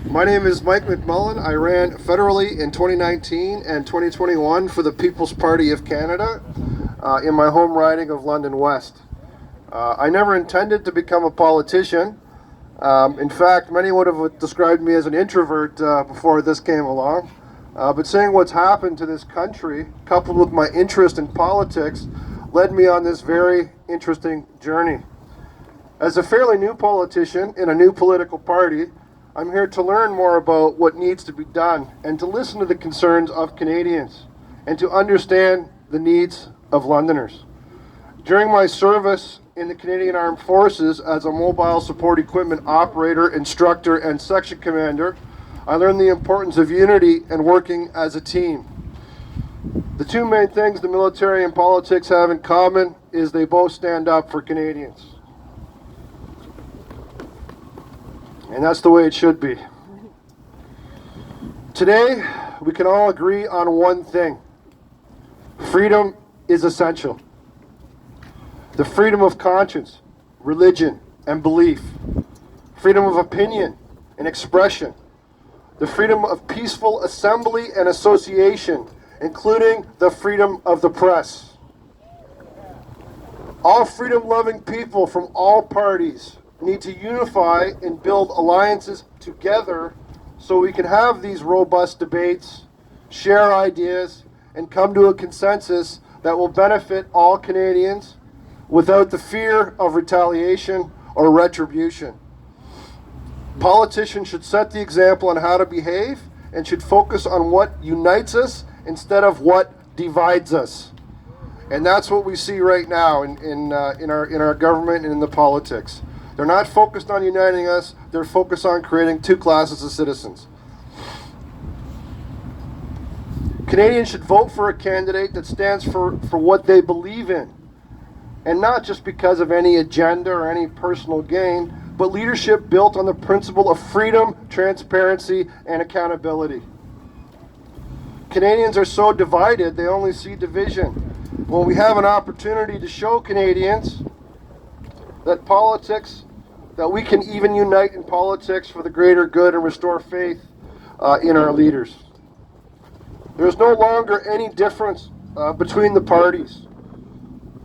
My name is Mike McMullen. I ran federally in 2019 and 2021 for the People's Party of Canada in my home riding of London West. I never intended to become a politician. In fact, many would have described me as an introvert before this came along. But seeing what's happened to this country, coupled with my interest in politics, led me on this very interesting journey. As a fairly new politician in a new political party, I'm here to learn more about what needs to be done and to listen to the concerns of Canadians and to understand the needs of Londoners. During my service in the Canadian Armed Forces as a mobile support equipment operator, instructor, and section commander, I learned the importance of unity and working as a team. The two main things the military and politics have in common is they both stand up for Canadians. And that's the way it should be. Today, we can all agree on one thing. Freedom is essential. The freedom of conscience, religion, and belief. Freedom of opinion and expression. The freedom of peaceful assembly and association, including the freedom of the press. All freedom-loving people from all parties need to unify and build alliances together so we can have these robust debates, share ideas, and come to a consensus that will benefit all Canadians without the fear of retaliation or retribution. Politicians should set the example on how to behave and should focus on what unites us instead of what divides us. And that's what we see right now in our government and in the politics. They're not focused on uniting us, they're focused on creating two classes of citizens. Canadians should vote for a candidate that stands for what they believe in, and not just because of any agenda or any personal gain, but leadership built on the principle of freedom, transparency, and accountability. Canadians are so divided, they only see division. When we have an opportunity to show Canadians that we can even unite in politics for the greater good and restore faith in our leaders. There's no longer any difference between the parties.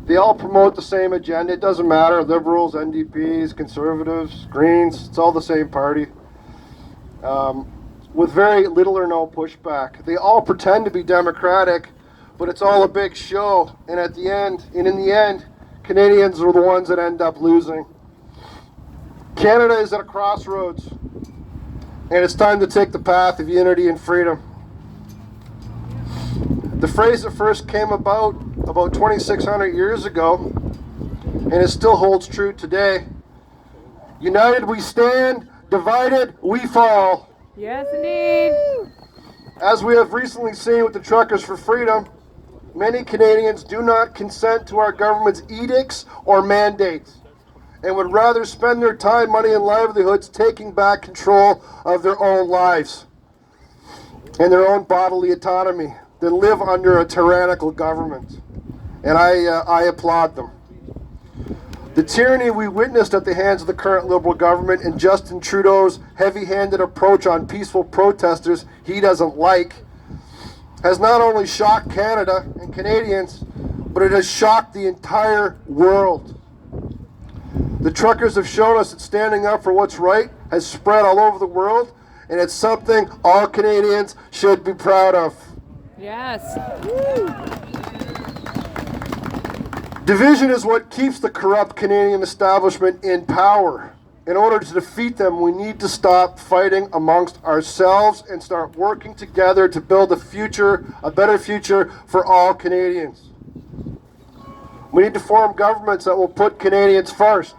They all promote the same agenda. It doesn't matter, Liberals, NDPs, Conservatives, Greens, it's all the same party. With very little or no pushback. They all pretend to be democratic, but it's all a big show. And in the end, Canadians are the ones that end up losing. Canada is at a crossroads, and it's time to take the path of unity and freedom. The phrase that first came about 2,600 years ago, and it still holds true today. United we stand, divided we fall. Yes, indeed. As we have recently seen with the Truckers for Freedom, many Canadians do not consent to our government's edicts or mandates and would rather spend their time, money, and livelihoods taking back control of their own lives and their own bodily autonomy than live under a tyrannical government. And I applaud them. The tyranny we witnessed at the hands of the current Liberal government and Justin Trudeau's heavy-handed approach on peaceful protesters he doesn't like has not only shocked Canada and Canadians, but it has shocked the entire world. The truckers have shown us that standing up for what's right has spread all over the world, and it's something all Canadians should be proud of. Yes. Division is what keeps the corrupt Canadian establishment in power. In order to defeat them, we need to stop fighting amongst ourselves and start working together to build a better future for all Canadians. We need to form governments that will put Canadians first.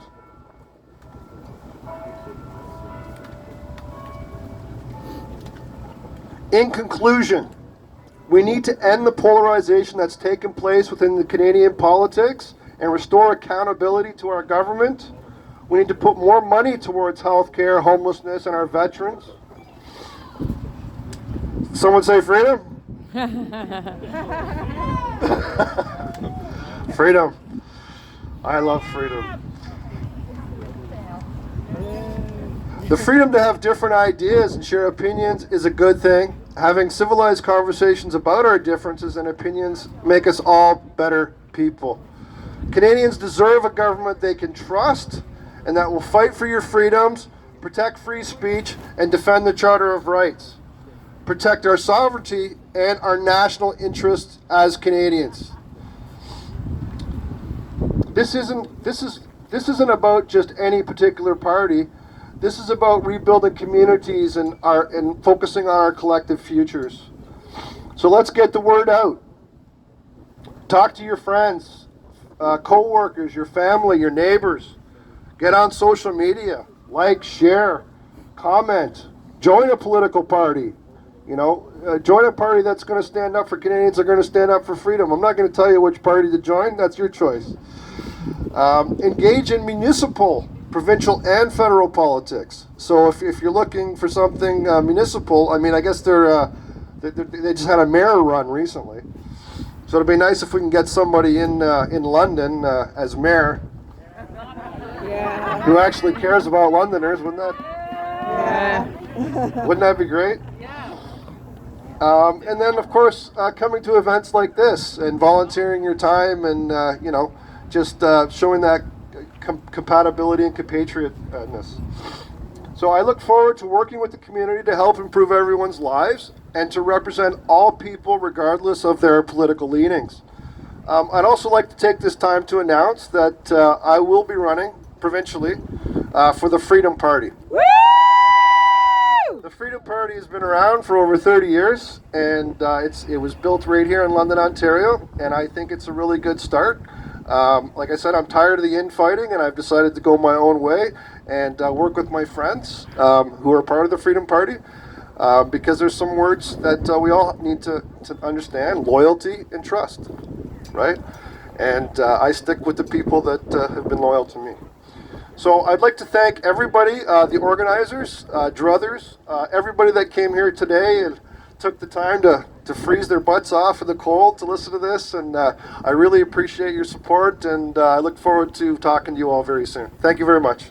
In conclusion, we need to end the polarization that's taken place within the Canadian politics and restore accountability to our government. We need to put more money towards health care, homelessness, and our veterans. Someone say freedom? Freedom. I love freedom. The freedom to have different ideas and share opinions is a good thing. Having civilized conversations about our differences and opinions make us all better people. Canadians deserve a government they can trust and that will fight for your freedoms, protect free speech, and defend the Charter of Rights. Protect our sovereignty and our national interests as Canadians. This isn't about just any particular party. This is about rebuilding communities and focusing on our collective futures. So let's get the word out. Talk to your friends, co-workers, your family, your neighbors. Get on social media. Like, share, comment. Join a political party. Join a party that's going to stand up for Canadians, that are going to stand up for freedom. I'm not going to tell you which party to join. That's your choice. Engage in municipal, provincial, and federal politics. So if you're looking for something municipal, I guess they just had a mayor run recently. So it'd be nice if we can get somebody in London as mayor who actually cares about Londoners. Wouldn't that be great? And then, of course, coming to events like this and volunteering your time and, just showing that compatibility and compatriotness. So I look forward to working with the community to help improve everyone's lives and to represent all people regardless of their political leanings. I'd also like to take this time to announce that I will be running provincially for the Freedom Party. Woo! The Freedom Party has been around for over 30 years, and it was built right here in London, Ontario, and I think it's a really good start. Like I said, I'm tired of the infighting, and I've decided to go my own way and work with my friends who are part of the Freedom Party, because there's some words that we all need to understand: loyalty and trust, right? And I stick with the people that have been loyal to me. So I'd like to thank everybody, the organizers, druthers, everybody that came here today and took the time to freeze their butts off in the cold to listen to this. And I really appreciate your support, and I look forward to talking to you all very soon. Thank you very much.